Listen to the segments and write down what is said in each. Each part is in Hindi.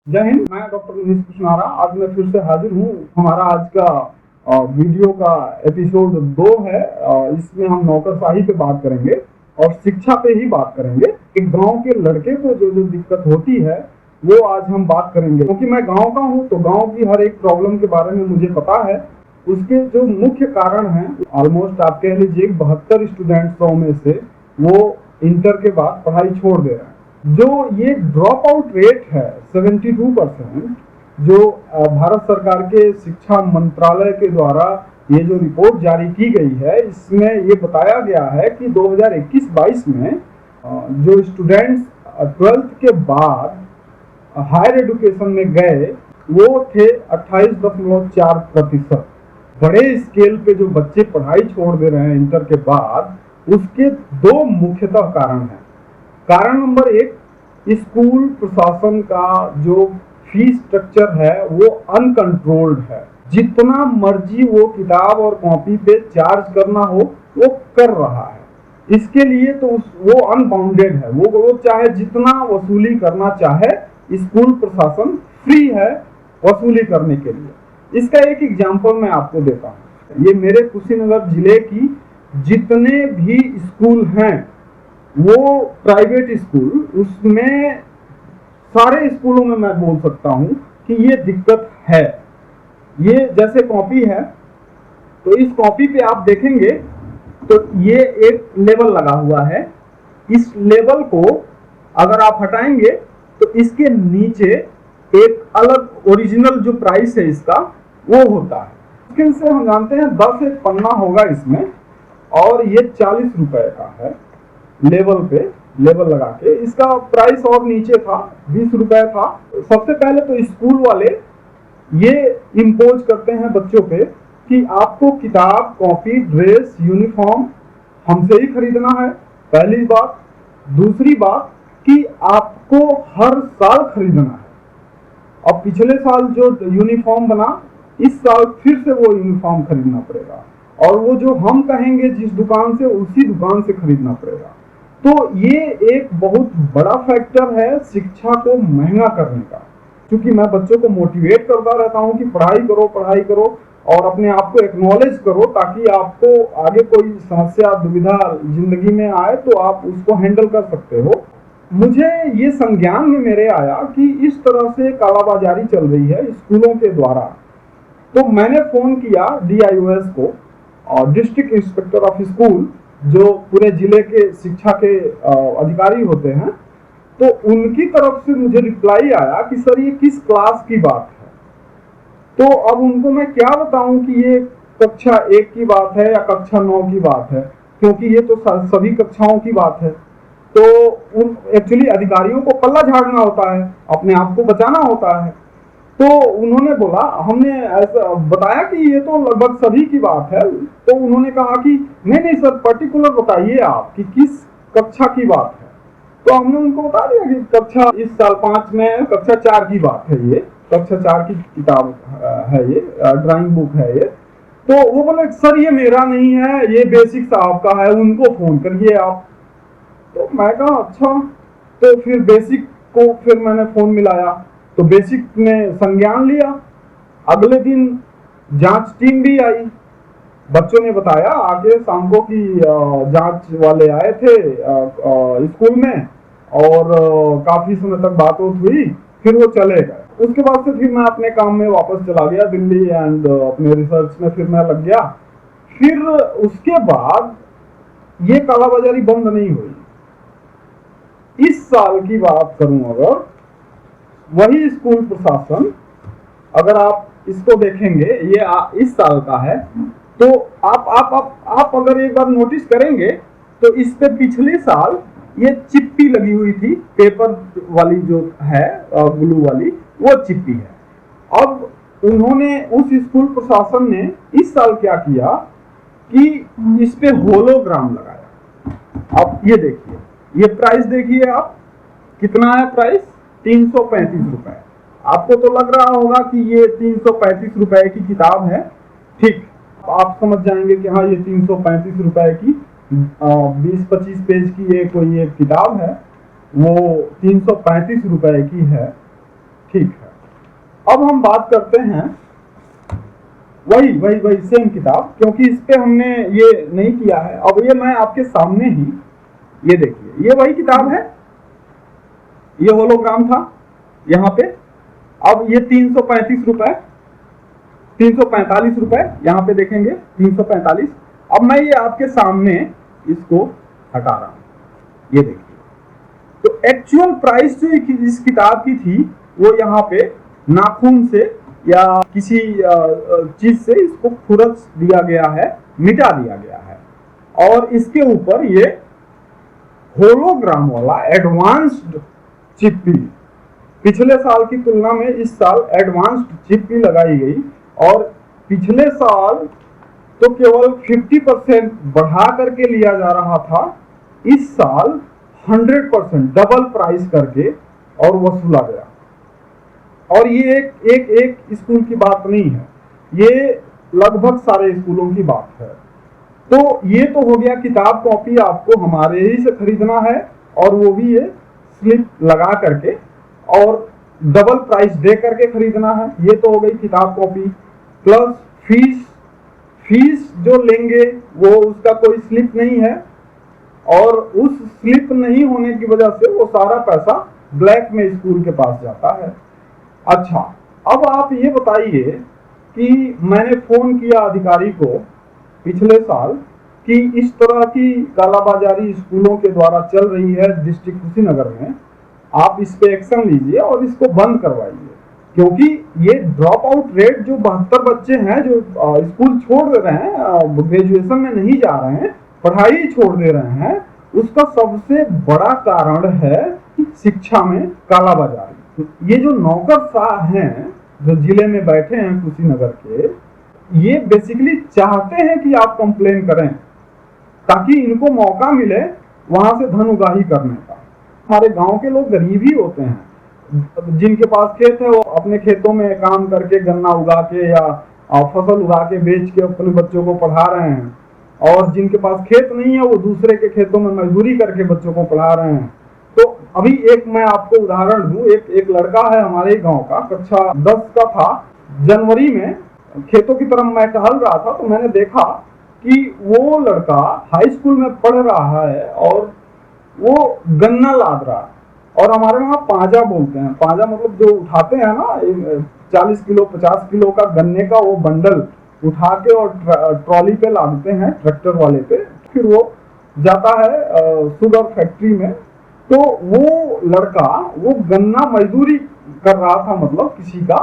जय हिंद। मैं डॉक्टर मनीष कृष्णारा आज मैं फिर से हाजिर हूँ। हमारा आज का वीडियो का एपिसोड 2 है। इसमें हम नौकरशाही पे बात करेंगे और शिक्षा पे ही बात करेंगे कि गांव के लड़के को जो जो दिक्कत होती है वो आज हम बात करेंगे। क्योंकि मैं गांव का हूँ तो गांव की हर एक प्रॉब्लम के बारे में मुझे पता है। उसके जो मुख्य कारण हैं, ऑलमोस्ट आप कह लीजिए 72 स्टूडेंट 100 में से वो इंटर के बाद पढ़ाई छोड़ दे रहे हैं। जो ये ड्रॉप आउट रेट है 72%, जो भारत सरकार के शिक्षा मंत्रालय के द्वारा ये जो रिपोर्ट जारी की गई है, इसमें ये बताया गया है कि 2021-22 में जो स्टूडेंट्स 12th के बाद हायर एजुकेशन में गए वो थे 28.4%। बड़े स्केल पे जो बच्चे पढ़ाई छोड़ दे रहे हैं इंटर के बाद, उसके दो मुख्यतः कारण हैं। कारण नंबर 1, स्कूल प्रशासन का जो फीस स्ट्रक्चर है वो अनकंट्रोल्ड है। जितना मर्जी वो किताब और कॉपी पे चार्ज करना हो वो कर रहा है। इसके लिए तो वो अनबाउंडेड है। वो चाहे जितना वसूली करना चाहे, स्कूल प्रशासन फ्री है वसूली करने के लिए। इसका एक एग्जांपल मैं आपको देता हूँ। ये मेरे कुशीनगर जिले की जितने भी स्कूल हैं वो प्राइवेट स्कूल, उसमें सारे स्कूलों में मैं बोल सकता हूं कि ये दिक्कत है। ये जैसे कॉपी है तो इस कॉपी पे आप देखेंगे तो ये एक लेबल लगा हुआ है। इस लेबल को अगर आप हटाएंगे तो इसके नीचे एक अलग ओरिजिनल जो प्राइस है इसका वो होता है। मुश्किल से हम जानते हैं 10 एक पन्ना होगा इसमें, और ये 40 रुपए का है। लेवल पे लेवल लगा के इसका प्राइस और नीचे था, 20 रुपए था। सबसे पहले तो स्कूल वाले ये इम्पोज करते हैं बच्चों पे कि आपको किताब, कॉपी, ड्रेस, यूनिफॉर्म हमसे ही खरीदना है, पहली बात। दूसरी बात कि आपको हर साल खरीदना है। अब पिछले साल जो यूनिफॉर्म बना, इस साल फिर से वो यूनिफॉर्म खरीदना पड़ेगा, और वो जो हम कहेंगे जिस दुकान से, उसी दुकान से खरीदना पड़ेगा। तो ये एक बहुत बड़ा फैक्टर है शिक्षा को महंगा करने का। क्योंकि मैं बच्चों को मोटिवेट करता रहता हूँ कि पढ़ाई करो, पढ़ाई करो, और अपने आप को एक्नॉलेज करो, ताकि आपको आगे कोई समस्या, दुविधा जिंदगी में आए तो आप उसको हैंडल कर सकते हो। मुझे ये संज्ञान में मेरे आया कि इस तरह से कालाबाजारी चल रही है स्कूलों के द्वारा। तो मैंने फोन किया DIOS को, और डिस्ट्रिक्ट इंस्पेक्टर ऑफ स्कूल, जो पूरे जिले के शिक्षा के अधिकारी होते हैं। तो उनकी तरफ से मुझे रिप्लाई आया कि सर ये किस क्लास की बात है। तो अब उनको मैं क्या बताऊं कि ये कक्षा 1 की बात है या कक्षा 9 की बात है, क्योंकि ये तो सभी कक्षाओं की बात है। तो एक्चुअली अधिकारियों को पल्ला झाड़ना होता है, अपने आप को बचाना होता है। तो उन्होंने बोला, हमने ऐसा बताया कि ये तो लगभग सभी की बात है। तो उन्होंने कहा कि नहीं सर, पर्टिकुलर बताइए आप कि किस कक्षा की बात है। तो हमने उनको बता दिया कि कक्षा इस साल 5 में कक्षा 4 की बात है, ये कक्षा 4 की किताब है, ये ड्राइंग बुक है ये। तो वो बोले सर ये मेरा नहीं है, ये बेसिक साहब का है, उनको फोन करिए आप। तो मैं कहा अच्छा। तो फिर बेसिक को फिर मैंने फोन मिलाया, तो बेसिक ने संज्ञान लिया। अगले दिन जांच टीम भी आई। बच्चों ने बताया आगे शाम को कि जांच वाले आए थे स्कूल में, और काफी समय तक बात हुई, फिर वो चले गए। उसके बाद से फिर मैं अपने काम में वापस चला गया दिल्ली, एंड अपने रिसर्च में फिर मैं लग गया। फिर उसके बाद ये कालाबाजारी बंद नहीं हुई। इस साल की बात करूं अगर, वही स्कूल प्रशासन, अगर आप इसको देखेंगे, ये इस साल का है, तो आप अगर एक बार नोटिस करेंगे तो इस पे पिछले साल ये चिप्पी लगी हुई थी, पेपर वाली जो है, ग्लू वाली, वो चिप्पी है। अब उन्होंने, उस स्कूल प्रशासन ने इस साल क्या किया कि इस पे होलोग्राम लगाया। अब ये देखिए, ये प्राइस देखिए आप, कितना है प्राइस, 335 रुपए। आपको तो लग रहा होगा कि ये 335 रुपए की किताब है, ठीक। आप समझ जाएंगे कि हाँ ये 335 रुपए की 20-25 पेज की ये कोई एक किताब है, वो 335 रुपए की है। ठीक है, अब हम बात करते हैं वही सेम किताब, क्योंकि इस पे हमने ये नहीं किया है। अब ये मैं आपके सामने ही, ये देखिए, ये वही किताब है, ये होलोग्राम था यहाँ पे। अब ये 335 रुपए, 345 रुपए यहाँ पे देखेंगे, 345। अब मैं ये आपके सामने इसको हटा रहा हूं, ये देखिए। तो एक्चुअल प्राइस जो इस किताब की थी वो यहाँ पे नाखून से या किसी चीज से इसको खुरच दिया गया है, मिटा दिया गया है, और इसके ऊपर ये होलोग्राम वाला एडवांस्ड चिप्पी, पिछले साल की तुलना में इस साल एडवांस्ड चिप्पी लगाई गई, और पिछले साल तो केवल 50% बढ़ा करके लिया जा रहा था, इस साल 100% डबल प्राइस करके और वसूला गया। और ये एक स्कूल की बात नहीं है, ये लगभग सारे स्कूलों की बात है। तो ये तो हो गया किताब कॉपी आपको हमारे ही से खरीदना है, और वो भी ये स्लिप लगा करके और डबल प्राइस दे करके खरीदना है। ये तो हो गई किताब कॉपी, प्लस फीस जो लेंगे वो उसका कोई स्लिप नहीं है, और उस स्लिप नहीं होने की वजह से वो सारा पैसा ब्लैक में स्कूल के पास जाता है। अच्छा, अब आप ये बताइए कि मैंने फोन किया अधिकारी को पिछले साल कि इस तरह की कालाबाजारी स्कूलों के द्वारा चल रही है डिस्ट्रिक्ट कुशीनगर में, आप इस पे एक्शन लीजिए और इसको बंद करवाइए, क्योंकि ये ड्रॉप आउट रेट जो 72 बच्चे हैं जो स्कूल छोड़ रहे हैं, ग्रेजुएशन में नहीं जा रहे हैं, पढ़ाई छोड़ दे रहे हैं, उसका सबसे बड़ा कारण है शिक्षा में कालाबाजारी। ये जो नौकरशाह हैं जो जिले में बैठे हैं कुशीनगर के, ये बेसिकली चाहते हैं कि आप कंप्लेन करें ताकि इनको मौका मिले वहां से धन उगाही करने का। हमारे गांव के लोग गरीब ही होते हैं, जिनके पास खेत है वो अपने खेतों में काम करके गन्ना उगा के या फसल उगा के बेच के अपने बच्चों को पढ़ा रहे हैं, और जिनके पास खेत नहीं है वो दूसरे के खेतों में मजदूरी करके बच्चों को पढ़ा रहे हैं। तो अभी एक मैं आपको उदाहरण दूं, एक लड़का है हमारे गांव का, कक्षा 10 का था। जनवरी में खेतों की तरफ मैं टहल रहा था तो मैंने देखा कि वो लड़का हाई स्कूल में पढ़ रहा है और वो गन्ना लाद रहा है, और हमारे वहाँ पांजा बोलते हैं, पांजा मतलब जो उठाते हैं ना 40 किलो 50 किलो का गन्ने का वो बंडल उठा के और ट्रॉली पे लादते हैं, ट्रैक्टर वाले पे, फिर वो जाता है शुगर फैक्ट्री में। तो वो लड़का वो गन्ना मजदूरी कर रहा था, मतलब किसी का,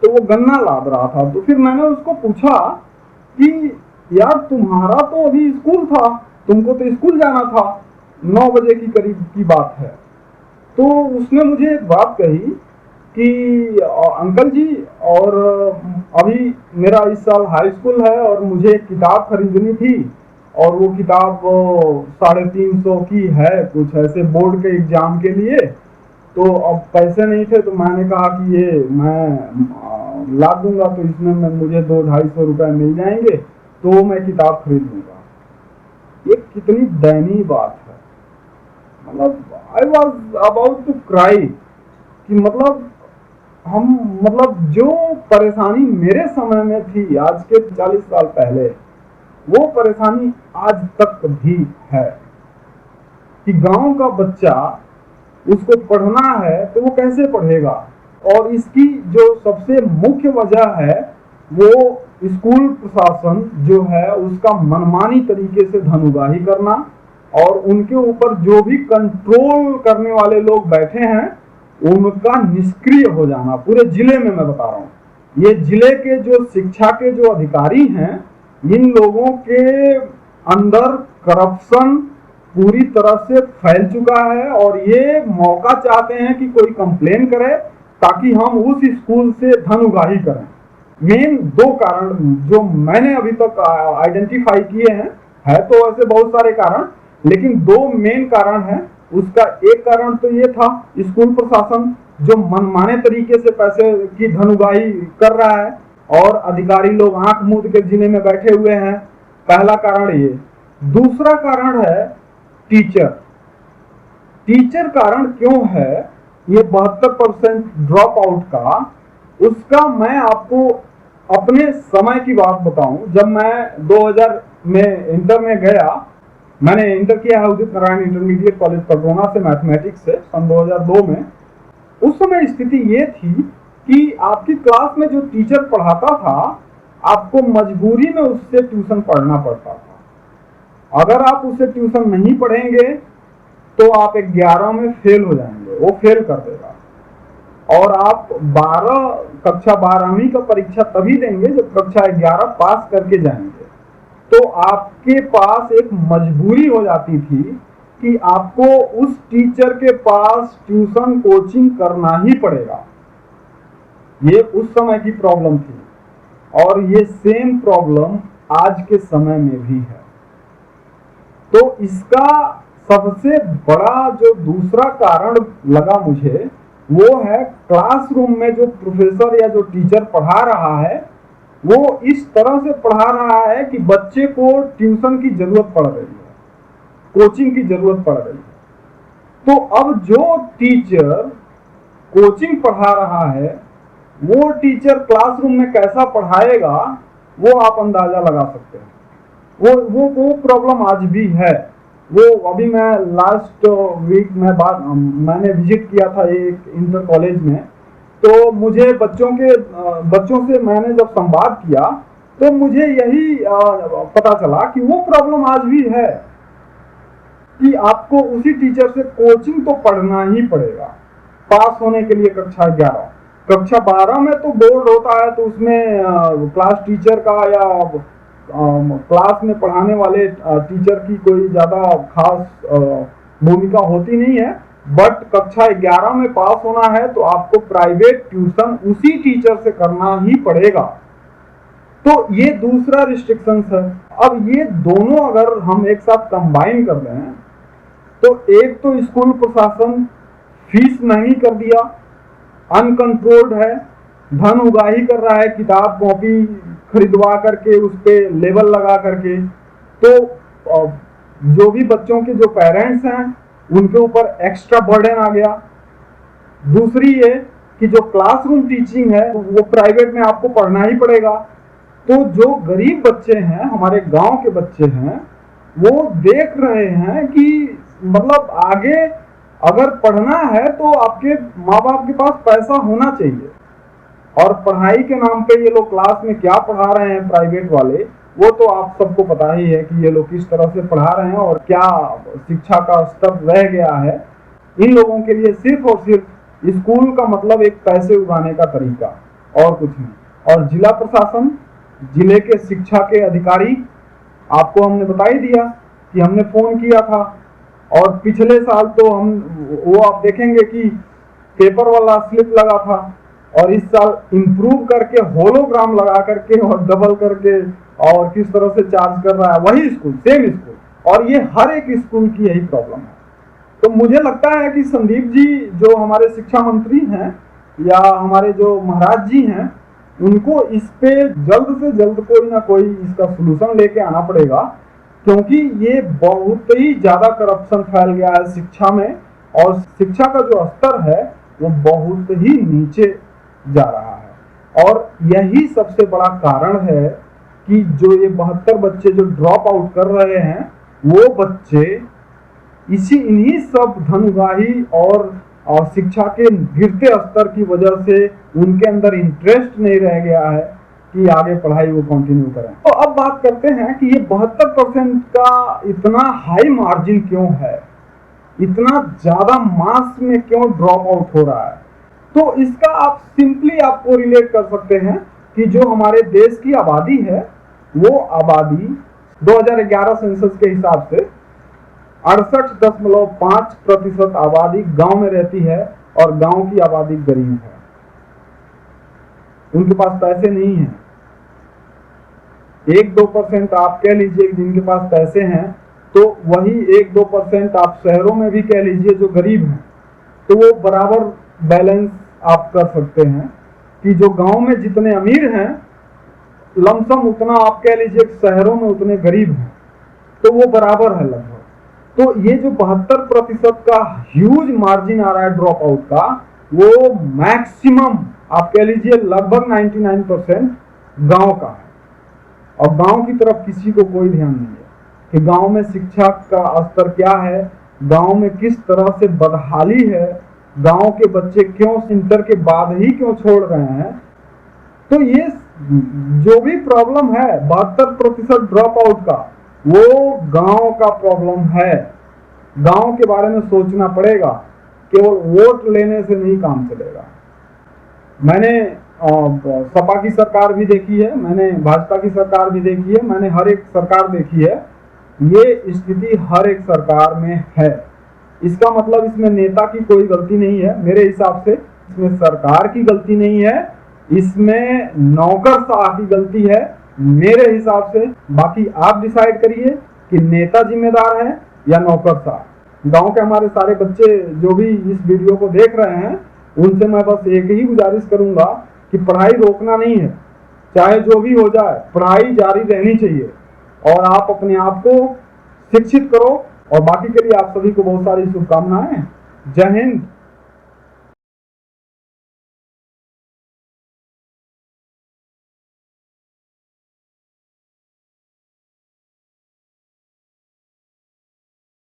तो वो गन्ना लाद रहा था। तो फिर मैंने उसको पूछा कि यार तुम्हारा तो अभी स्कूल था, तुमको तो स्कूल जाना था, 9 बजे की करीब की बात है। तो उसने मुझे एक बात कही कि अंकल जी, और अभी मेरा इस साल हाई स्कूल है और मुझे एक किताब खरीदनी थी, और वो किताब 350 की है, कुछ ऐसे बोर्ड के एग्जाम के लिए। तो अब पैसे नहीं थे तो मैंने कहा कि ये मैं ला दूंगा, तो इसमें मुझे 200-250 रुपए मिल जाएंगे, तो मैं किताब खरीद लूंगा। ये कितनी दयनीय बात है, मतलब I was about to cry कि मतलब जो परेशानी मेरे समय में थी आज के 40 साल पहले, वो परेशानी आज तक भी है कि गांव का बच्चा उसको पढ़ना है तो वो कैसे पढ़ेगा। और इसकी जो सबसे मुख्य वजह है वो स्कूल प्रशासन जो है उसका मनमानी तरीके से धन उगाही करना, और उनके ऊपर जो भी कंट्रोल करने वाले लोग बैठे हैं उनका निष्क्रिय हो जाना। पूरे जिले में मैं बता रहा हूँ, ये जिले के जो शिक्षा के जो अधिकारी हैं, इन लोगों के अंदर करप्शन पूरी तरह से फैल चुका है, और ये मौका चाहते हैं कि कोई कंप्लेन करे ताकि हम उस स्कूल से धन उगाही करें। मेन 2 कारण जो मैंने अभी तक आइडेंटिफाई किए हैं, है तो वैसे बहुत सारे कारण, लेकिन 2 मेन कारण हैं। उसका एक कारण तो ये था स्कूल प्रशासन जो मनमाने तरीके से पैसे की धन उगाही कर रहा है, और अधिकारी लोग आंख मूंद के जिले में बैठे हुए हैं। पहला कारण ये। दूसरा कारण है टीचर। टीचर कारण क्यों है ये 72% ड्रॉप आउट का, उसका मैं आपको अपने समय की बात बताऊं। जब मैं 2000 में इंटर में गया, मैंने इंटर किया है उदित नारायण इंटरमीडिएट कॉलेज पडरौना से मैथमेटिक्स से सन 2002 में। उस समय स्थिति ये थी कि आपकी क्लास में जो टीचर पढ़ाता था, आपको मजबूरी में उससे ट्यूशन पढ़ना पड़ता था। अगर आप उससे ट्यूशन नहीं पढ़ेंगे तो आप 11 में फेल हो जाएंगे, वो फेल कर देगा। और आप कक्षा 12वीं का परीक्षा तभी देंगे जब कक्षा 11 पास करके जाएंगे। तो आपके पास एक मजबूरी हो जाती थी कि आपको उस टीचर के पास ट्यूशन कोचिंग करना ही पड़ेगा। ये उस समय की प्रॉब्लम थी, और ये सेम प्रॉब्लम आज के समय में भी है। तो इसका सबसे बड़ा जो दूसरा कारण लगा मुझे, वो है क्लासरूम में जो प्रोफेसर या जो टीचर पढ़ा रहा है, वो इस तरह से पढ़ा रहा है कि बच्चे को ट्यूशन की जरूरत पड़ रही है, कोचिंग की जरूरत पड़ रही है। तो अब जो टीचर कोचिंग पढ़ा रहा है, वो टीचर क्लासरूम में कैसा पढ़ाएगा, वो आप अंदाजा लगा सकते हैं। वो प्रॉब्लम आज भी है। वो अभी मैं लास्ट वीक में मैंने विजिट किया था एक इंटर कॉलेज में, तो मुझे बच्चों से मैंने जब संवाद किया तो मुझे यही पता चला कि वो प्रॉब्लम आज भी है कि आपको उसी टीचर से कोचिंग तो पढ़ना ही पड़ेगा पास होने के लिए कक्षा 11। कक्षा 12 में तो बोर्ड होता है, तो उसमें क्लास टीचर का या क्लास में पढ़ाने वाले टीचर की कोई ज़्यादा खास भूमिका होती नहीं है। बट कक्षा 11 में पास होना है तो आपको प्राइवेट ट्यूशन उसी टीचर से करना ही पड़ेगा। तो ये दूसरा रिस्ट्रिक्शंस है। अब ये दोनों अगर हम एक साथ कंबाइन कर रहे हैं, तो एक तो स्कूल प्रशासन फीस महंगी कर दिया, अनकंट्रोल्ड है, धन उगाही कर रहा है, किताब कॉपी खरीदवा करके उस पे लेबल लगा करके। तो जो भी बच्चों के जो पेरेंट्स हैं उनके ऊपर एक्स्ट्रा बर्डन आ गया। दूसरी ये कि जो क्लासरूम टीचिंग है वो प्राइवेट में आपको पढ़ना ही पड़ेगा। तो जो गरीब बच्चे हैं, हमारे गांव के बच्चे हैं, वो देख रहे हैं कि मतलब आगे अगर पढ़ना है तो आपके माँ बाप के पास पैसा होना चाहिए। और पढ़ाई के नाम पे ये लोग क्लास में क्या पढ़ा रहे हैं प्राइवेट वाले, वो तो आप सबको पता ही है कि ये लोग किस तरह से पढ़ा रहे हैं और क्या शिक्षा का स्तर रह गया है। इन लोगों के लिए सिर्फ और सिर्फ स्कूल का मतलब एक पैसे उगाने का तरीका, और कुछ नहीं। और जिला प्रशासन, जिले के शिक्षा के अधिकारी, आपको हमने बता ही दिया कि हमने फोन किया था। और पिछले साल तो वो आप देखेंगे कि पेपर वाला स्लिप लगा था, और इस साल इंप्रूव करके होलोग्राम लगा करके और डबल करके और किस तरह से चार्ज कर रहा है वही स्कूल, सेम स्कूल। और ये हर एक स्कूल की यही प्रॉब्लम है। तो मुझे लगता है कि संदीप जी जो हमारे शिक्षा मंत्री हैं या हमारे जो महाराज जी हैं, उनको इस पे जल्द से जल्द कोई ना कोई इसका सोल्यूशन लेके आना पड़ेगा, क्योंकि ये बहुत ही ज्यादा करप्शन फैल गया है शिक्षा में, और शिक्षा का जो स्तर है वो बहुत ही नीचे जा रहा है। और यही सबसे बड़ा कारण है कि जो ये 72 बच्चे जो ड्रॉप आउट कर रहे हैं, वो बच्चे इन्हीं सब धनगाही और शिक्षा के गिरते स्तर की वजह से उनके अंदर इंटरेस्ट नहीं रह गया है कि आगे पढ़ाई वो कंटिन्यू करें। तो अब बात करते हैं कि ये 72% का इतना हाई मार्जिन क्यों है, इतना ज्यादा मास में क्यों ड्रॉप आउट हो रहा है। तो इसका आप सिंपली आपको रिलेट कर सकते हैं कि जो हमारे देश की आबादी है, वो आबादी 2011 सेंसस के हिसाब से 68.5% आबादी गांव में रहती है, और गांव की आबादी गरीब है, उनके पास पैसे नहीं है। 1-2% आप कह लीजिए जिनके पास पैसे हैं, तो वही 1-2% आप शहरों में भी कह लीजिए जो गरीब हैं, तो वो बराबर बैलेंस आप कर सकते हैं कि जो गांव में जितने अमीर हैं लमसम उतना आप कह लीजिए शहरों में उतने गरीब हैं, तो वो बराबर है लगभग। तो ये जो 72% का ह्यूज मार्जिन आ रहा है ड्रॉप आउट का, वो मैक्सिमम आप कह लीजिए लगभग 99% गांव का है। और गांव की तरफ किसी को कोई ध्यान नहीं है कि गांव में शिक्षा का स्तर क्या है, गांव में किस तरह से बदहाली है, गांव के बच्चे क्यों इंटर के बाद ही क्यों छोड़ रहे हैं। तो ये जो भी प्रॉब्लम है 72% ड्रॉप आउट का, वो गांव का प्रॉब्लम है। गांव के बारे में सोचना पड़ेगा, केवल वोट लेने से नहीं काम चलेगा। मैंने सपा की सरकार भी देखी है, मैंने भाजपा की सरकार भी देखी है, मैंने हर एक सरकार देखी है। ये स्थिति हर एक सरकार में है। इसका मतलब इसमें नेता की कोई गलती नहीं है मेरे हिसाब से, इसमें सरकार की गलती नहीं है, इसमें नौकरशाह की गलती है मेरे हिसाब से। बाकी आप डिसाइड करिए कि नेता जिम्मेदार है या नौकरशाह। गांव के हमारे सारे बच्चे जो भी इस वीडियो को देख रहे हैं, उनसे मैं बस एक ही गुजारिश करूंगा कि पढ़ाई रोकना नहीं है, चाहे जो भी हो जाए पढ़ाई जारी रहनी चाहिए और आप अपने आप को शिक्षित करो। और बाकी के लिए आप सभी को बहुत सारी शुभकामनाएं। जय हिंद।